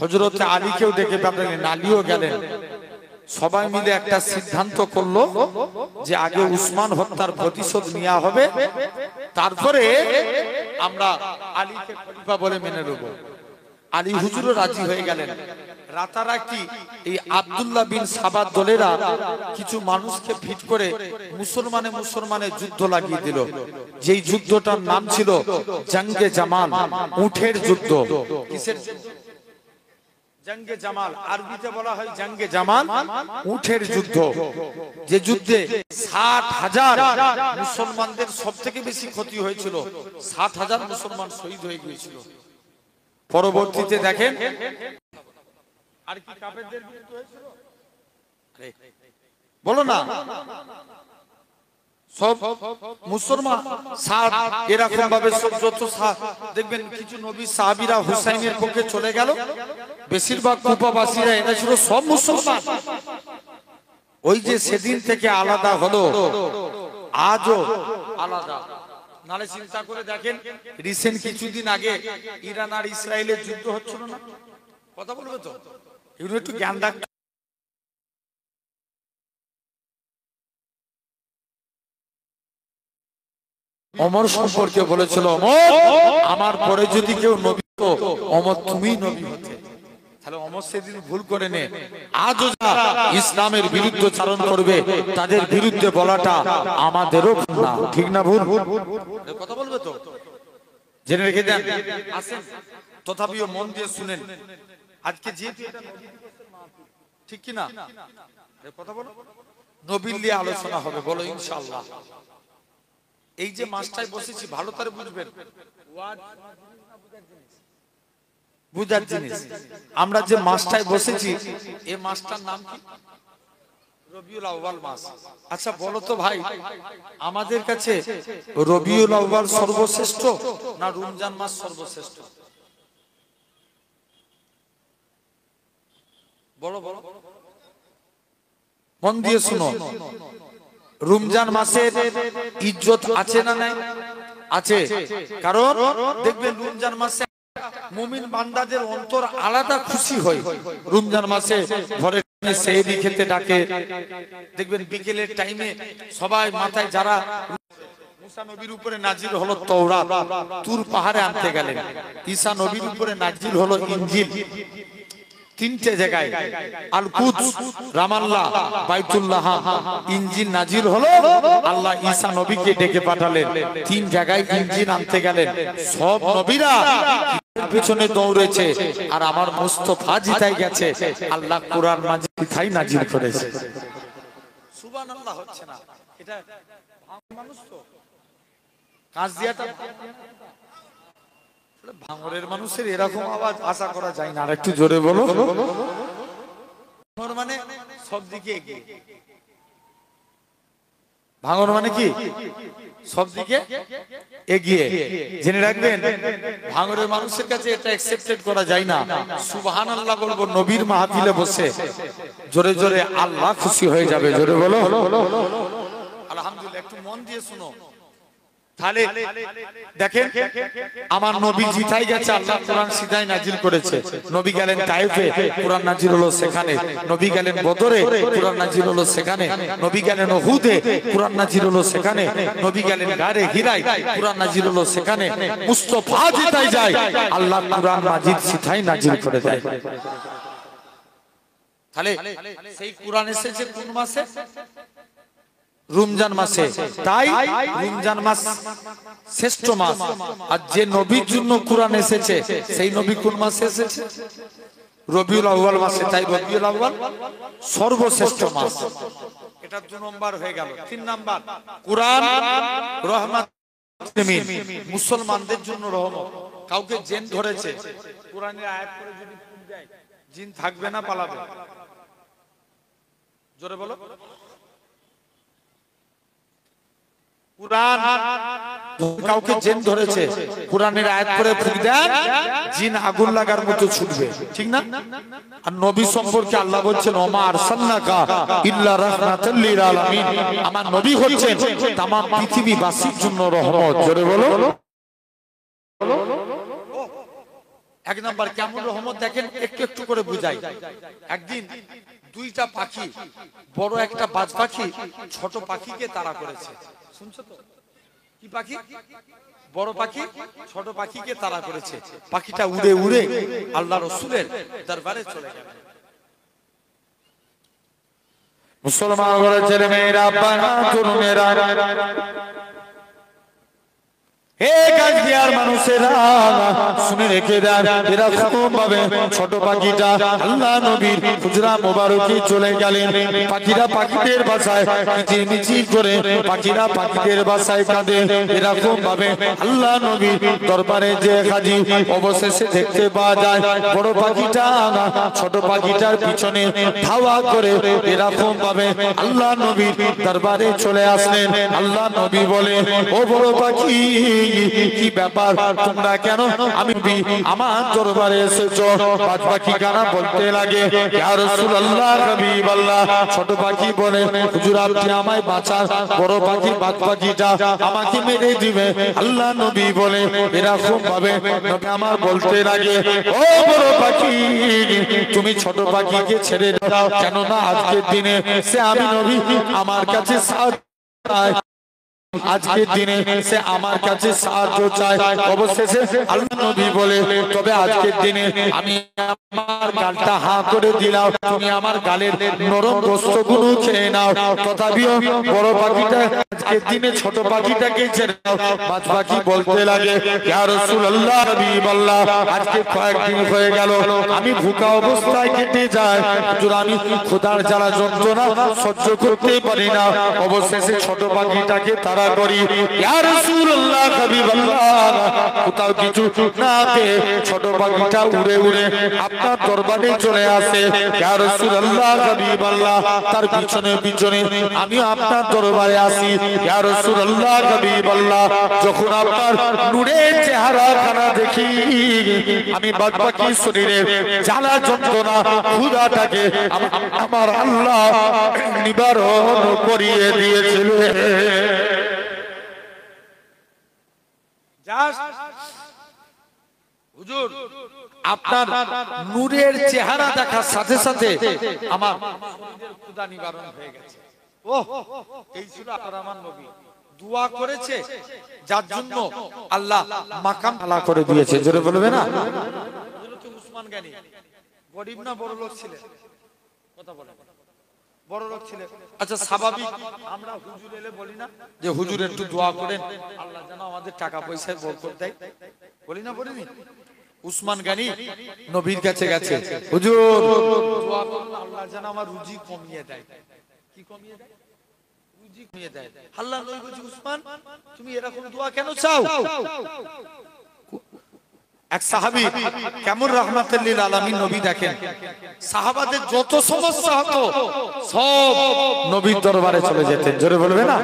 হযরত আলীকেও ডেকে পাঠালেন, আলীও গেলেন। সবাই মিলে একটা সিদ্ধান্ত করলো যে আগে উসমান হত্যার প্রতিশোধ নেওয়া হবে, তারপরে আমরা আলীকে খলিফা বলে মেনে নেব। আলী হুজুরও রাজি হয়ে গেলেন। রাতারাতি এই আব্দুল্লাহ বিন সাবাদ দলেরা কিছু মানুষকে ফিট করে মুসলমানে যুদ্ধ লাগিয়ে দিল। যেই যুদ্ধটার নাম ছিল জঙ্গে জামাল, উটের যুদ্ধ। কিসের? জঙ্গে জামাল, আরবিতে বলা হয় জঙ্গে জামাল, উটের যুদ্ধ। যে যুদ্ধে 60,000 মুসলমানদের সবথেকে বেশি ক্ষতি হয়েছিল। 60,000 মুসলমান শহীদ হয়ে গিয়েছিল। পরবর্তীতে দেখেন আর কি কাফেরদের বিরুদ্ধে হয়েছিল, বলো না, সব মুসলমান এরকম ভাবে সব যত দেখবেন কিছু নবী সাহাবীরা হুসাইনের পক্ষে চলে গেল, বেশিরভাগ কুফাবাসীরা এরা ছিল সব মুসলমান। ওই যে সেদিন থেকে আলাদা হলো, আজও আলাদা। নালে চিন্তা করে দেখেন, রিসেন্ট কিছুদিন আগে ইরান আর ইসরায়েলের যুদ্ধ হচ্ছিল না? কথা বলবে তো, এগুলো একটু জ্ঞান রাখতে। ওমর সম্পর্কে বলেছিল, ওমর আমার পরে যদি কেউ নবী তো ওমর তুমিই নবী হতে। তাহলে ওমর সেদিন ভুল করে নে। আজও যারা ইসলামের বিরুদ্ধে চারণ করবে তাদের বিরুদ্ধে বলাটা আমাদেরও না, ঠিক না ভুল? কথা বলবে তো, জেনে রেখে দেন। আসেন তথাপিও মন দিয়ে শুনেন। আজকে যেহেতু এটা নবী দিবসের মাহফিল, ঠিক কি না? কথা বলো, নবীর নিয়ে আলোচনা হবে, বলো ইনশাআল্লাহ। এই যে মাসটায় বসেছি ভালো করে বুঝবেন, বুঝার জিনিস। আমরা যে মাসটায় বসেছি এই মাসটার নাম কি? রবিউল আউয়াল মাস। আচ্ছা বলো তো ভাই, আমাদের কাছে রবিউল আউয়াল সর্বশ্রেষ্ঠ না রমজান মাস সর্বশ্রেষ্ঠ? বলো বলো, মন দিয়ে শুনো। রমজান মাসের ইজ্জত আছে না নাই? আছে। কারণ দেখবেন রমজান মাসে মুমিন বান্দাদের অন্তর আলাদা খুশি হয়। রমজান মাসে ঘরে সেহরি খেতে ডাকে। দেখবেন বিকেলের টাইমে সবাই মাথায়, যারা মুসা নবীর উপরে নাজিল হলো তাওরাত, তুর পাহাড়ে আনতে গেলেন। ঈসা নবীর উপরে নাজিল হলো ইনজিল। তিনটে জায়গায়, আল কুদস, রামাল্লাহ, বাইতুল্লাহ, ইনজিল নাজিল হলো। আল্লাহ ঈসা নবীকে ডেকে পাঠালেন, তিন জায়গায় ইনজিল আনতে গেলেন। সব নবীরা পিছনে দৌড়েছে, আর আমার মুস্তাফা জিতাই গেছে। আল্লাহ কোরআন মাজিদ নাজিল করেছে। সুবহানাল্লাহ হচ্ছে না? এটা মানুষ তো কাজ দিয়াটা ভাঙরের মানুষের এরকম আওয়াজ আশা করা যায় না। আর একটু জোরে বলো। ভাঙর মানে সব দিকে এগিয়ে। ভাঙর মানে কি? সব দিকে এগিয়ে। জেনে রাখবেন, ভাঙরের মানুষের কাছে এটা অ্যাকসেপ্টেড করা যায় না। সুবহানাল্লাহ বলবো নবীর মাহফিলে বসে, জোরে জোরে আল্লাহ খুশি হয়ে যাবে। জোরে বলো আলহামদুলিল্লাহ। একটু মন দিয়ে শুনো। তাহলে দেখেন, আমার নবী জিতাই গেছে, আল্লাহ কোরআন সিধাই নাজিল করেছে। নবী গেলেন তায়েফে, কোরআন নাজিল হলো সেখানে। নবী গেলেন বদরে, কোরআন নাজিল হলো সেখানে। নবী গেলেন উহুদে, কোরআন নাজিল হলো সেখানে। নবী গেলেন গারে হিরায়, কোরআন নাজিল হলো সেখানে। মুস্তাফা জিতাই যায়, আল্লাহ কোরআন মাজিদ সিধাই নাজিল করে দেয়। তাহলে সেই কোরআন এসেছে কোন মাসে? রমজান মাসে। তাই রমজান মাস শ্রেষ্ঠ মাস। আর যে নবীর জন্য কোরআন এসেছে সেই নবী কোন মাসে এসেছে? রবিউল আউয়াল মাসে। তাই রবিউল আউয়াল সর্বশ্রেষ্ঠ মাস। এটা 2 নম্বর হয়ে গেল। 3 নম্বর, কোরআন রহমত মুসলমানদের জন্য রহমত। কাউকে জিন ধরেছে, কোরআনের আয়াত করে যদি ফুল দেয়, জিন থাকবে না, পালাবে। জোরে বলো। কোরআন কাউকে জিন ধরেছে, কোরআনের আয়াত করে ফুক দেন, জিন আগুন লাগার মতো ছুটবে, ঠিক না? আর নবী সম্পর্কে আল্লাহ বলছেন, ওমা আরসালনাকা ইল্লা রাহমাতাল লিল আলামিন। আমার নবী হচ্ছেন तमाम পৃথিবীবাসীর জন্য রহমত। জোরে বলো। এক নাম্বার কেমন রহমত দেখেন, একটু একটু করে বুঝাই। একদিন দুইটা পাখি, বড় একটা বাজ পাখি ছোট পাখিকে তাড়া করেছে। শুনছো তো? কি পাখি? বড় পাখি ছোট পাখিকে তাড়া করেছে। পাখিটা উড়ে উড়ে আল্লাহ রাসূলের দরবারে চলে গেল। মুসলমান ঘরের ছেলে মেয়েরা, আব্বারা, তরুণেরা, হে গাজদিয়ার মানুষেরা, শুনে রেখে দেন, এরকম ভাবে ছোট পাখিটা আল্লাহ নবীর হুজরা মোবারকে চলে গেলেন। পাখিরা পাখিদের বাসায় কিচিরমিচির করে, পাখিরা পাখিদের বাসায় কাঁদে। এরকম ভাবে আল্লাহ নবীর দরবারে যে হাজি, অবশেষে দেখতে পাওয়া যায় বড় পাখিটা ছোট পাখিটার পিছনে ধাওয়া করে এরকম ভাবে আল্লাহ নবীর দরবারে চলে আসলেন। আল্লাহ নবী বলে, ও বড় পাখি, কি ব্যাপার, তোমরা কেন আমি আমার দরবারে এসেছো? বাজ পাখি গানা বলতে লাগে, ইয়া রাসূলুল্লাহ, হাবিবাল্লাহ। ছোট পাখি বলে, হুজুর আপনি আমায় বাঁচান, বড় পাখি বাজ পাখিটা আমাকে মেরে দিবে। আল্লাহ নবী বলে, এরকম ভাবে নবী আমার বলতে লাগে, ও বড় পাখি, তুমি ছোট পাখিকে ছেড়ে দাও, কেননা আজকের দিনে সে আমি নবী আমার কাছে সাহায্য চায়, আজকের দিনে সে আমার কাছে সাহায্য চায়। অবশেষে আল্লাহ নবী বলে, তবে আজকের দিনে আমি আমার গালটা হাঁ করে দিলাম, তুমি আমার গালের নরম গোশতগুলো খেয়ে নাও। তথাপিও বড় পাখিটা আজকের দিনে ছোট পাখিটাকে ছেড়ে দাও। বাজ পাখি বলতে লাগে, ইয়া রাসূলুল্লাহ, হাবিবাল্লাহ, আজকে কয়েকদিন হয়ে গেল আমি ভুকা অবস্থায় কেটে যায়, হুজুর আমি ক্ষুধার জ্বালা যন্ত্রণা সহ্য করতে পারি না। অবশেষে ছোট পাখিটাকে তাড়া করি, ইয়া রাসূলুল্লাহ, হাবিবাল্লাহ, কোথাও কিছু না পেয়ে ছোট পাখিটা উড়ে উড়ে আপনার দরবারে চলে আসে। ইয়া রাসূলুল্লাহ, হাবিবাল্লাহ, তার পিছনে পিছনে আমি আপনার দরবারে আসি। ইয়া রাসূলুল্লাহ, হাবিবাল্লাহ, যখন আপনার নূরের চেহারাখানা দেখি, আমি বাজ পাখির শরীরে জ্বালা যন্ত্রণা ক্ষুধাটাকে আমার আল্লাহ নিবারণ করিয়ে দিয়েছিলেন। হুজুর আপনার নূরের চেহারা দেখার সাথে সাথে আমার ক্ষুধা নিবারণ হয়ে গেছে। ওহ, এই ছিল আপনার আমার নবী, দোয়া করেছে যার জন্য আল্লাহ মাকাম আলা করে দিয়েছে। জোরে বলবে না? হযরত উসমান গনি গরিব না বড় লোক ছিলেন? কথা বলেন, বড় লোক ছিলেন। আচ্ছা, স্বাভাবিক আমরা হুজুর এলে বলি না যে হুজুর একটু দোয়া করেন, আল্লাহ যেন আমাদের টাকা পয়সায় বরকত দেয়? বলি না, বলিনি? উসমান গনি নবীর কাছে গেছে, হুজুর দোয়া করুন আল্লাহ যেন আমার রুজি কমিয়ে দেয়। কি কমিয়ে দেয়? রুজি কমিয়ে দেয়। আল্লাহ নবী বলছে, উসমান তুমি এরকম দোয়া কেন চাও? এক সাহাবী কেমন রাহমাতুল লিল আলামিন নবী দেখেন, সাহাবাদের যত সমস্যা হতো সব নবীর দরবারে চলে যেতেন। জোরে বলবে না?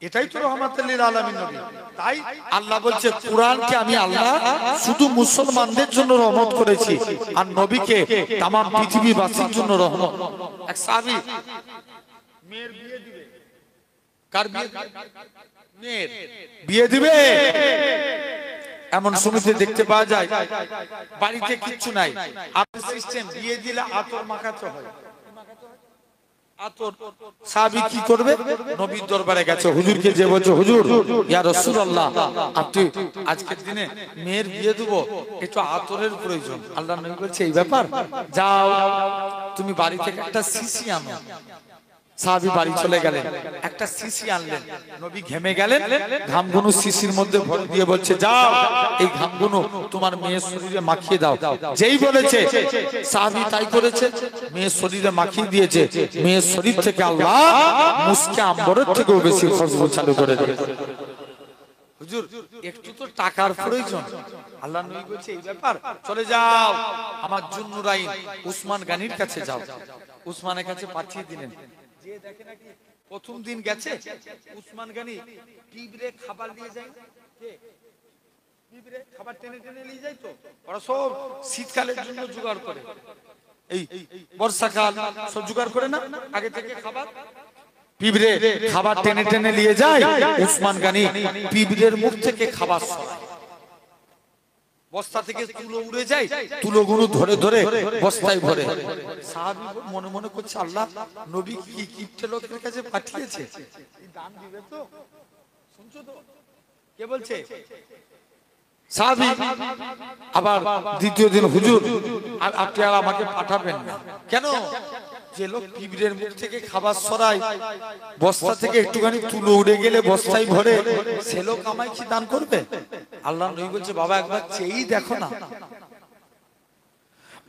এটাই তো রাহমাতুল লিল আলামিন নবী। তাই আল্লাহ বলছে, কুরআনকে আমি আল্লাহ শুধু মুসলমানদের জন্য রহমত করেছি, আর নবীকে তাম পৃথিবীবাসীর জন্য রহমত। এক সাহাবী মেয়ের বিয়ে দিবে। কার বিয়ে? মেয়ের বিয়ে দিবে। এমন সমিতি দেখতে পাওয়া যায় বাড়িতে কিচ্ছু নাই, আপনার সিস্টেম বিয়ে দিলে আতর মাখাতে হয়। আতর সাহাবী কি করবে? নবীর দরবারে গেছে, হুজুরকে যে বলছে, হুজুর ইয়া রাসূলুল্লাহ, আপনি আজকের দিনে মেয়ের বিয়ে দেব, একটু আতরের প্রয়োজন। আল্লাহর নবী বলছে, এই ব্যাপার, যাও তুমি বাড়ি থেকে একটা শিশি আনো। সাহাবী বাড়ি চলে গেলেন, একটা শিশি আনলেন। নবী ঘেমে গেলেন, ঘামগুলো শিশির মধ্যে ভরে দিয়ে বলছে, যাও এই ঘামগুলো তোমার মেয়ের শরীরে মাখিয়ে দাও। যেই বলেছে সাহাবী তাই করেছে, মেয়ের শরীরে মাখিয়ে দিয়েছে। মেয়ের শরীর থেকে আল্লাহ মুসকে আম্বরের থেকেও বেশি খুশবু চালু করে দিয়েছে। হুজুর একটু তো টাকার প্রয়োজন। আল্লাহর নবী বলছে, এই ব্যাপার, চলে যাও আমার জুন্নুরাইন উসমান গনির কাছে যাও। উসমানের কাছে পাঠিয়ে দিলেন। যে দেখে নাকি প্রথম দিন গেছে উসমান গনি পিঁপড়ে খাবার নিয়ে যায়। কে? পিঁপড়ে খাবার টেনে টেনে নিয়ে যায়। তো ওরা সব শীতকালের জন্য জোগাড় করে, এই বর্ষাকাল সব জোগাড় করে না আগে থেকে খাবার। পিঁপড়ে খাবার টেনে টেনে নিয়ে যায়, উসমান গনি পিঁপড়ের মুখ থেকে খাবার সরায়। বস্তা থেকে তুলো উড়ে যায়, তুলোগুলো ধরে ধরে বস্তায় ভরে। সাহাবী মনে মনে করছে, আল্লাহ নবী কি কিপ্টে লোকের কাছে পাঠিয়েছে, দান দিবে তো? শুনছো তো কে বলছে? সাহাবী আবার দ্বিতীয় দিন, হুজুর আপনি আর আমাকে পাঠাবেন না কেন? যে লোক পিঁপড়ের মুখ থেকে খাবার সরায়, বস্তা থেকে একটুখানি তুলো উড়ে গেলে বস্তায় ভরে, সে লোক আমায় কি দান করবে? আল্লাহ নবী বলছে, বাবা একবার চেয়েই দেখো না।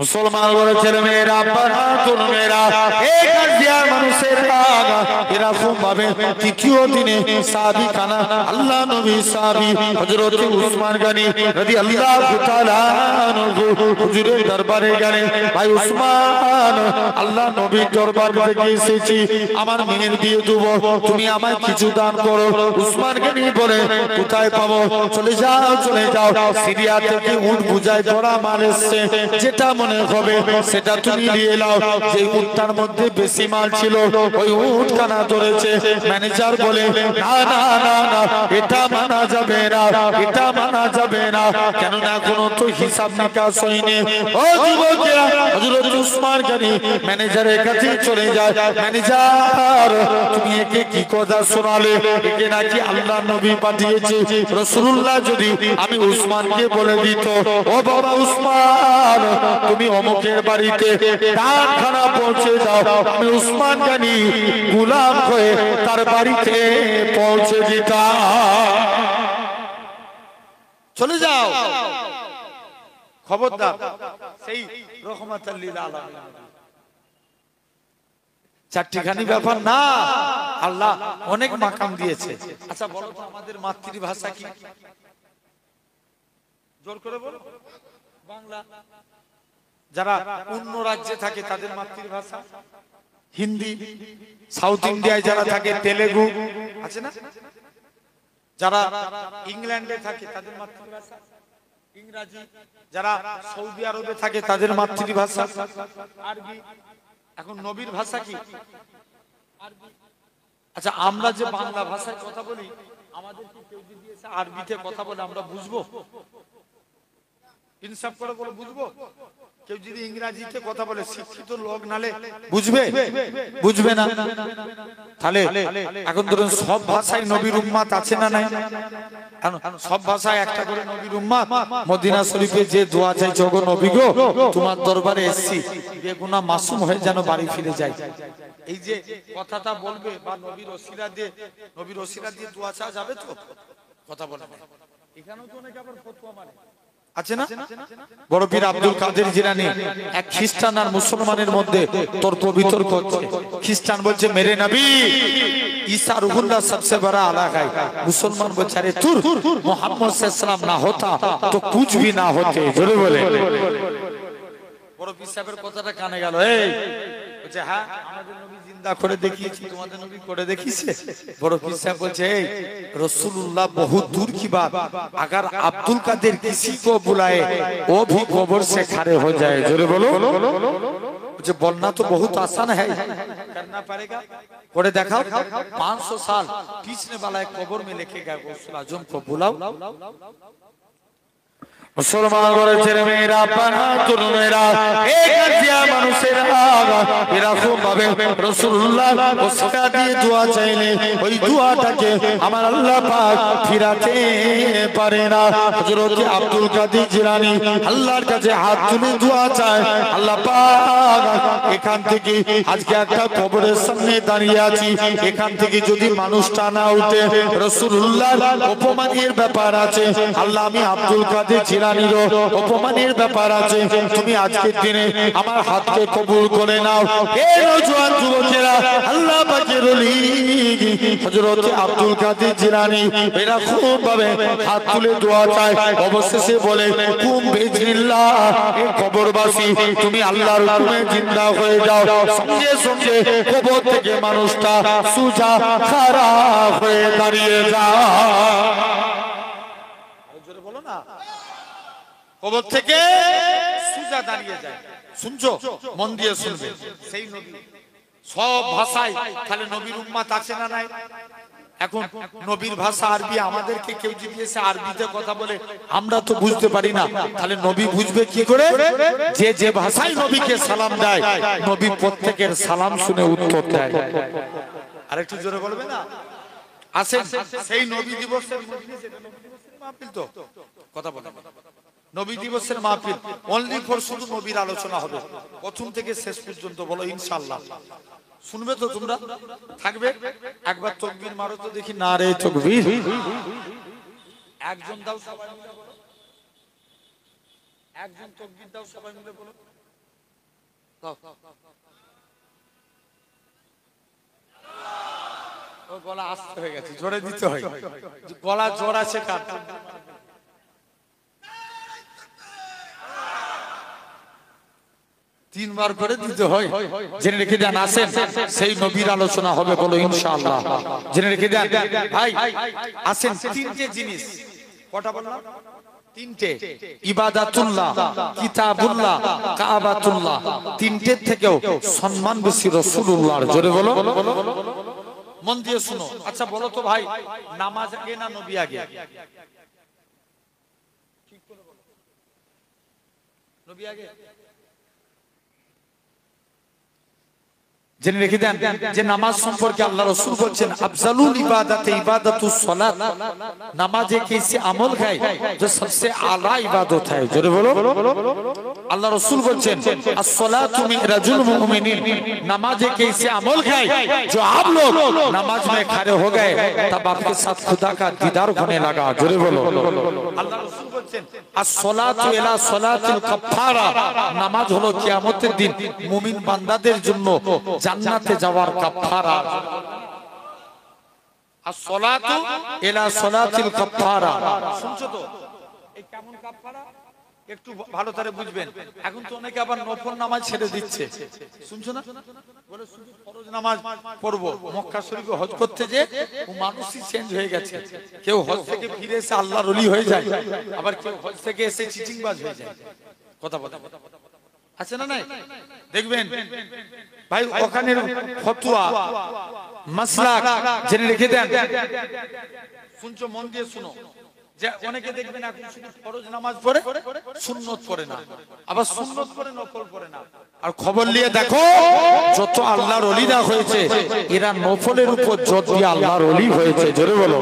মুসলমান বলে ছেলে মেয়েরা, তরুণেরা, এই গাজিয়ার মানুষের আগা এরকম ভাবে তৃতীয় দিনে সাহাবী খানা আল্লাহ নবী সাহাবী হযরত উসমান গনি রাদিয়াল্লাহু তাআলা আনহু হুজুরের দরবারে গেলেন। ভাই উসমান, আল্লাহ নবীর দরবার থেকে এসেছি, আমার মেয়ের বিয়ে দেব, তুমি আমায় কিছু দান করো। উসমান গনি বলে, কোথায় পাবো? চলে যাও সিরিয়া থেকে উট বুঝায় ধরা মাল এসছে, যেটা মনে হবে সেটা তুমি নিয়ে নাও। যে উটটার মধ্যে বেশি মাল ছিল ওই উটখানা ধরেছে। ম্যানেজার বলে, না না না না, এটা মানা যাবে না, এটা মানা যাবে না, কেননা কোনো তো হিসাব নিকাশ হয়নি। ও যুবকেরা, হযরত উসমান গনি ম্যানেজারের কাছে চলে যায়। ম্যানেজার, তুমি একে কি কথা শোনালে? একে নাকি আল্লাহ নবী পাঠিয়েছে। রাসূলুল্লাহ যদি আমি উসমানকে বলে দিত, ও বাবা উসমান, তুমি অমুকের বাড়িতে দানখানা পৌঁছে দাও, আমি উসমান গনি গোলাম হয়ে তার বাড়িতে পৌঁছে দিতাম। চলে যাও, খবরদার। সেই রহমাতুল লিল আলামিন, চারটিখানি ব্যাপার না, আল্লাহ অনেক মাকাম দিয়েছে। আচ্ছা বলো তো, আমাদের মাতৃভাষা কি? জোর করে বলো। বাংলা। যারা অন্য রাজ্যে থাকে তাদের মাতৃভাষা হিন্দি। সাউথ ইন্ডিয়ায় যারা থাকে তেলেগু, আছে না? যারা ইংল্যান্ডে থাকে তাদের মাতৃভাষা ইংরেজি। যারা সৌদি আরবে থাকে তাদের মাতৃভাষা আরবি। এখন নবীর ভাষা কি? আরবি। আচ্ছা, আমরা যে বাংলা ভাষায় কথা বলি, আমাদের কি কেউ যদি এসে আরবিতে কথা বলে আমরা বুঝবো? ইনসাফ করে বলে বুঝবো? কেউ যদি ইংরেজিতে কথা বলে, শিক্ষিত লোক নালে বুঝবে? বুঝবে না। তাহলে এখন ধরুন সব ভাষায় নবীর উম্মত আছে না নাই? সব ভাষায় একটা করে নবীর উম্মত। মদিনা শরীফে যে দোয়া চাইছে, ওগো নবী গো, তোমার দরবারে এসেছি, বেগুনাহ মাসুম হয়ে যেন বাড়ি ফিরে যায়, এই যে কথাটা বলবে, বা নবীর ওসিলা দিয়ে দোয়া চাওয়া যাবে তো? কথা বলে এখানেও তো অনেকে আবার ফতোয়া মানে, আছে না? বড় পীর আব্দুল কাদের জিলানী এক খ্রিস্টান আর মুসলমানের মধ্যে তর্ক বিতর্ক হচ্ছে। খ্রিস্টান বলছে মেরে নবী ঈসা রুহুল্লাহ সবসে বড়া আলা है। মুসলমান বলছে, আরে তুর মুহাম্মদ সাল্লাল্লাহু না হতা তো কুছ ভি না হতে। জোরে বলে। বড় পীর সাহেবের কথাটা কানে গেল। এই বলছে, হ্যাঁ আমাদের নবী জিন্দা করে দেখিয়েছি, তোমাদের নবী করে দেখিয়েছে? বড় পীর সাহেব বলছে, এই रसूलुल्लाह बहुत दूर की बात, अगर अब्दुल कादिर किसी को बुलाए वो भी कब्र से खड़े हो जाए। जोरे बोलो। मुझे बोलना तो बहुत आसान है, करना पड़ेगा। করে দেখাও। 500 साल पीछे वाला एक कब्र में लेके गए गौसुल आजम को बुलाओ। মুসলমান ঘরে ছেলে মেয়েরা, পানা তরুণেরা, এই গাজিয়া মানুষের আগা এরকম ভাবে রাসূলুল্লাহ ওসিলা দিয়ে দোয়া চাইলে ওই দোয়াটাকে আমার আল্লাহ পাক ফিরাতে পারে না। হযরত আব্দুল কাদের জিলানী আল্লাহর কাছে হাত তুলে দোয়া চায়, আল্লাহ পাক এখান থেকে আজকে একটা কবরের সামনে দাঁড়িয়ে আছি, এখান থেকে যদি মানুষটা না উঠে রাসূলুল্লাহর অপমানের ব্যাপার আছে, আল্লাহ আমি আব্দুল কাদের জিলানীর অপমানের ব্যাপার আছে, তুমি আজকের দিনে আমার হাতকে কবুল করে নাও। হে নওজোয়ান যুবকেরা, আল্লাহ পাকের ওলি হযরত আব্দুল কাদের জিলানী এরকম ভাবে হাত তুলে দোয়া চায়, অবশেষে বলে কুম বিজনিল্লাহ, এই কবরবাসী তুমি আল্লাহর হুকুমে জিন্দা হয়ে যাও। সঙ্গে সঙ্গে কবর থেকে মানুষটা সুজা খাড়া হয়ে দাঁড়িয়ে যায়। জোরে বলো না, কবর থেকে সুজা দাঁড়িয়ে যায়। শুনছো? মন দিয়ে শুনবে। সেই নবী সব ভাষায়, তাহলে নবীর উম্মত আছে না নাই? এখন নবীর ভাষা আরবি, আমাদেরকে কেউ যদি এসে আরবিতে কথা বলে আমরা তো বুঝতে পারি না, তাহলে নবী বুঝবে কি করে? যে যে ভাষায় নবীকে সালাম দেয়, নবী প্রত্যেকের সালাম শুনে উত্তর দেয়। আরেকটু জোরে বলবে না? আসেন সেই নবী দিবসের মাহফিল, তো কথা বলে নবী দিবসের মাহফিল অনলি ফর শুধু নবীর আলোচনা হবে প্রথম থেকে শেষ পর্যন্ত। বলো ইনশাআল্লাহ। শুনবে তো তোমরা? থাকবে? একবার তাকবীর মারো তো দেখি। নারে তাকবীর। একজন দাও সবাই মিলে বলো। একজন তাকবীর দাও সবাই মিলে বলো। দাও। ও গলা আস্তে হয়ে গেছে, জোরে দিতে হয়। গলা জোর আছে কার? তিনবার করে দিতে হয়। জেনে রেখে দেন। আসেন সেই নবীর আলোচনা হবে, বলো ইনশাআল্লাহ। জেনে রেখে দেন ভাই। আসেন তিনটে জিনিস, কটা বললাম? তিনটে। ইবাদাতুল্লাহ, কিতাবুল্লাহ, কাবাতুল্লাহ। তিনটের থেকেও সম্মান বেশি রাসূলুল্লাহর। জোরে বলো। মন দিয়ে শুনো। আচ্ছা বলো তো ভাই, নামাজ আগে না নবী আগে? ঠিক করে বলো। নবী আগে? জেনে রেখে দেন যে নামাজ সম্পর্কে আল্লাহ রাসূল বলছেন আফজালুল ইবাদাতে ইবাদাতুস সালাত। নামাজ এক ऐसी আমল है जो सबसे आला इबादत है। জোরে বলো। আল্লাহ রাসূল বলছেন as-salatu mi'rajul mu'minin। नामाज एक ऐसी अमल है जो आप लोग नमाज में खड़े हो गए तब आपके साथ खुदा का दीदार होने लगा। জোরে বলো। আল্লাহ রাসূল বলছেন as-salatu ila salatil kaffara। নামাজ হলো কিয়ামতের দিন মুমিন বান্দাদের জন্য জান্নাতে যাওয়ার কাফারা। as-salatu ila salatil kaffara। শুনছো তো? এই কেমন কাফারা একটু ভালো করে বুঝবেন। এখন তো অনেকে আবার নফল নামাজ ছেড়ে দিচ্ছে, শুনছো না? বলে শুধু ফরজ নামাজ পড়বো। মক্কা শরীফে হজ করতে যে ও মানুষই চেঞ্জ হয়ে গেছে। কেউ হজ থেকে ফিরে এসে আল্লাহর ওলি হয়ে যায়, আবার কেউ হজ থেকে এসে চিটিংবাজ হয়ে যায়। কথা বলে আছে না? নাই দেখবেন ভাই, ওখানের ফতোয়া মাসলাক জেনে রেখে দেন। শুনছো? মন দিয়ে শুনো। যে অনেকে দেখবেন এখন শুধু ফরজ নামাজ পড়ে, সুন্নত পড়ে না, আবার সুন্নত পড়ে নফল পড়ে না। আর খবর নিয়ে দেখো যত আল্লাহর ওলিরা হয়েছে এরা নফলের উপর জোর দিয়ে আল্লাহর ওলি হয়েছে। জোরে বলো।